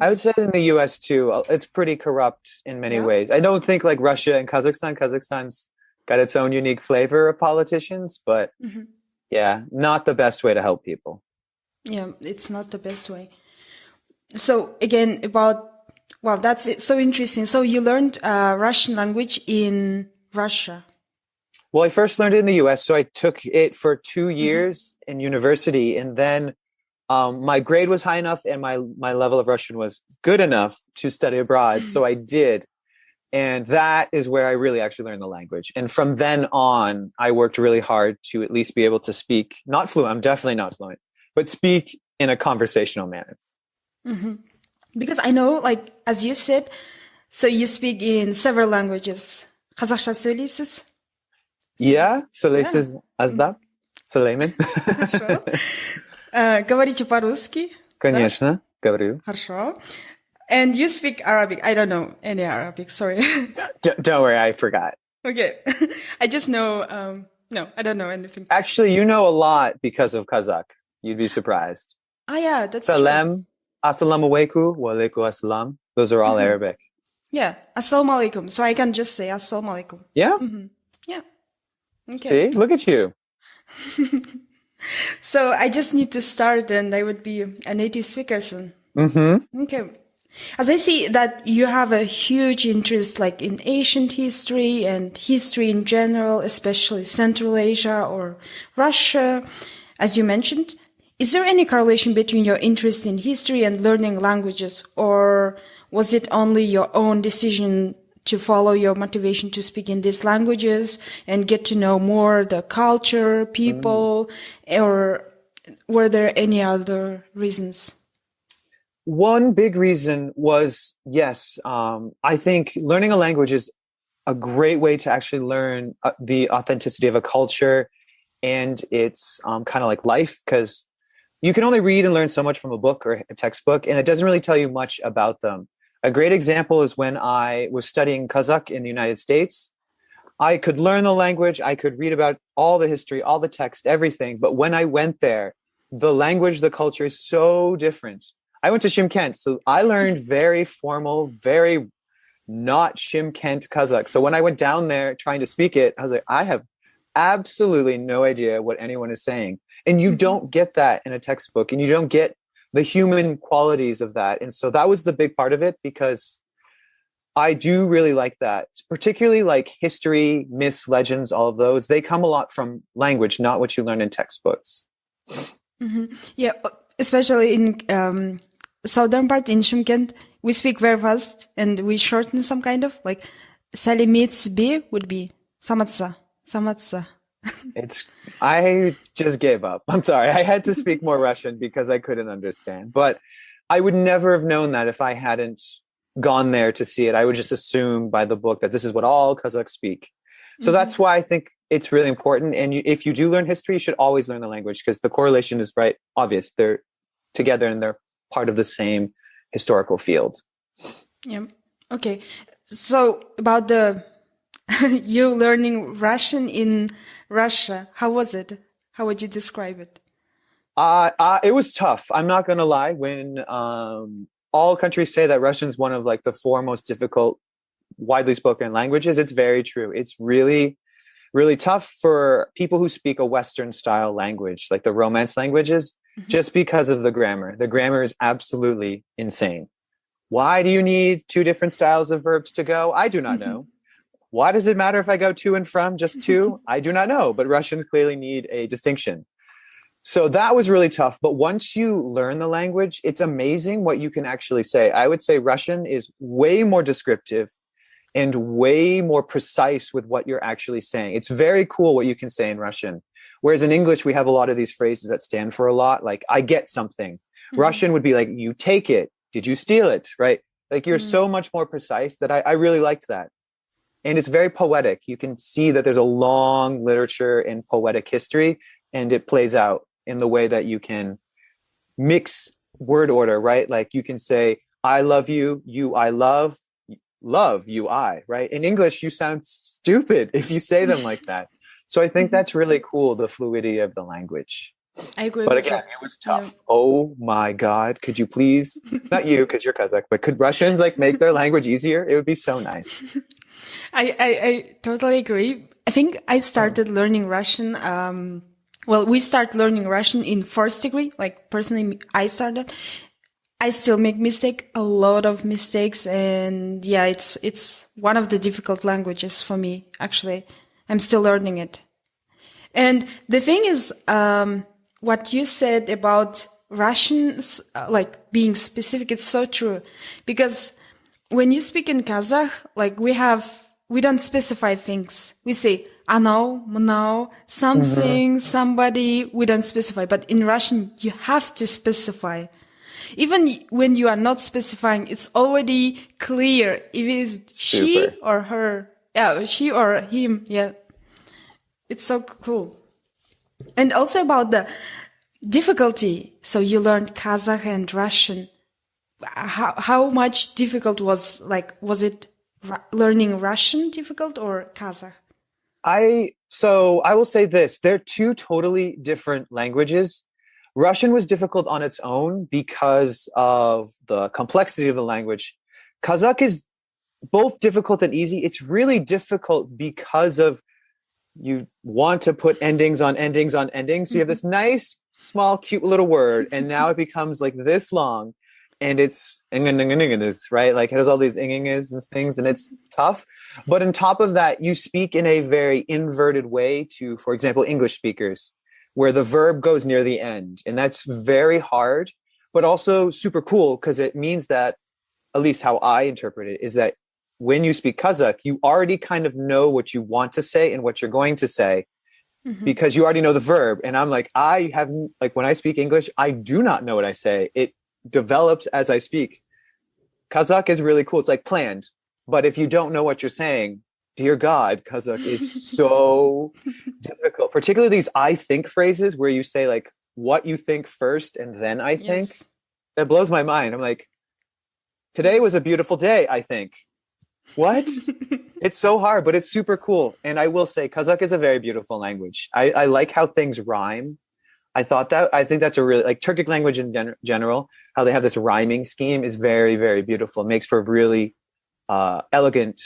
I would Yes. say in the US too, it's pretty corrupt in many Yeah. ways. I don't think like Russia and Kazakhstan. Kazakhstan's got its own unique flavor of politicians, but Hmm. yeah, not the best way to help people. Yeah, it's not the best way. So again, about wow, that's it. So interesting. So you learned Russian language in Russia. Well, I first learned it in the US, so I took it for 2 Hmm. years in university, and then my grade was high enough and my level of Russian was good enough to study abroad. So I did. And that is where I really actually learned the language. And from then on, I worked really hard to at least be able to speak, not fluent, I'm definitely not fluent, but speak in a conversational manner. Hmm. Because I know, like as you said, so you speak in several languages. Қазақша söylейсіз? Yeah, Yeah. Solesis Azda, Suleiman. Хорошо. Говорите по-русски? Да? Конечно, говорю. Хорошо. And you speak Arabic. I don't know any Arabic, sorry. Don't worry, I forgot. Okay. I just know, no, I don't know anything. Actually, you know a lot because of Kazakh. You'd be surprised. Ah, yeah, that's true. Salam, assalamu alaikum, wa alaikum assalam. Those are all Arabic. Yeah. Assalamu alaikum. So I can just say assalamu alaikum. Yeah. Yeah. Okay. See, look at you. So I just need to start and I would be a native speaker soon. Mm-hmm. Okay. As I see that you have a huge interest like in ancient history and history in general, especially Central Asia or Russia, as you mentioned, is there any correlation between your interest in history and learning languages, or was it only your own decision to follow your motivation to speak in these languages and get to know more the culture, people, or were there any other reasons? One big reason was, yes, I think learning a language is a great way to actually learn the authenticity of a culture and its kind of like life, because you can only read and learn so much from a book or a textbook, and it doesn't really tell you much about them. A great example is when I was studying Kazakh in the United States. I could learn the language, I could read about all the history, all the text, everything. But when I went there, the language, the culture is so different. I went to Shymkent, so I learned very formal, very not Shymkent Kazakh. So when I went down there trying to speak it, I was like, I have absolutely no idea what anyone is saying. And you don't get that in a textbook, and you don't get the human qualities of that. And so that was the big part of it, because I do really like that, particularly like history, myths, legends, all of those. They come a lot from language, not what you learn in textbooks. Yeah, especially in southern part in Shymkent, we speak very fast and we shorten some kind of like Salimits B would be Samatsa. Samatsa. I just gave up. I'm sorry. I had to speak more Russian because I couldn't understand. But I would never have known that if I hadn't gone there to see it. I would just assume by the book that this is what all Kazakhs speak. So that's why I think it's really important. And if you do learn history, you should always learn the language, because the correlation is right obvious. They're together and they're part of the same historical field. Yeah. Okay. So about the you learning Russian in Russia, how was it? How would you describe it? It was tough. I'm not going to lie. When all countries say that Russian is one of like the four most difficult, widely spoken languages, it's very true. It's really, really tough for people who speak a Western style language, like the Romance languages, just because of the grammar. The grammar is absolutely insane. Why do you need two different styles of verbs to go? I do not know. Why does it matter if I go to and from, just two? I do not know, but Russians clearly need a distinction. So that was really tough. But once you learn the language, it's amazing what you can actually say. I would say Russian is way more descriptive and way more precise with what you're actually saying. It's very cool what you can say in Russian. Whereas in English, we have a lot of these phrases that stand for a lot, like I get something. Russian would be like, you take it. Did you steal it? Right? Like you're so much more precise that I really liked that. And it's very poetic. You can see that there's a long literature and poetic history, and it plays out in the way that you can mix word order, right? Like you can say, I love you, you I love you I, right? In English, you sound stupid if you say them like that. So I think that's really cool, the fluidity of the language. I agree But with again, you. it was Yeah. tough. Oh my God. Could you please, not you, because you're Kazakh, but could Russians like make their language easier? It would be so nice. I totally agree. I think I started learning Russian. Well, we start learning Russian in first degree. Like personally, I started. I still make a lot of mistakes, and yeah, it's one of the difficult languages for me. Actually, I'm still learning it. And the thing is, what you said about Russians, like being specific, it's so true. Because when you speak in Kazakh, like we don't specify things. We say, ano, mno, Mhm. something, somebody, we don't specify. But in Russian, you have to specify. Even when you are not specifying, it's already clear if it's she Super. or her. Yeah, she or him. Yeah. It's so cool. And also about the difficulty. So you learned Kazakh and Russian. How much difficult was it learning Russian difficult or Kazakh? I will say this. They're two totally different languages. Russian was difficult on its own because of the complexity of the language. Kazakh is both difficult and easy. It's really difficult because of you want to put endings on endings on endings. So you have Hmm. this nice, small, cute little word, and now it becomes like this long, and it's right. Like it has all these inginges and things, and it's tough. But on top of that, you speak in a very inverted way to, for example, English speakers, where the verb goes near the end, and that's very hard, but also super cool because it means that, at least how I interpret it, is that when you speak Kazakh, you already kind of know what you want to say and what you're going to say Hmm. because you already know the verb. And I'm like, I have, like, when I speak English, I do not know what I say. It develops as I speak. Kazakh is really cool. It's like planned. But if you don't know what you're saying, dear God, Kazakh is so difficult, particularly these I think phrases where you say, like, what you think first and then I think. Yes. That blows my mind. I'm like, today was a Yes. beautiful day, I think. What? It's so hard, but it's super cool. And I will say, Kazakh is a very beautiful language. I like how things rhyme. I think that's a really, like Turkic language in general, how they have this rhyming scheme is very, very beautiful. It makes for really elegant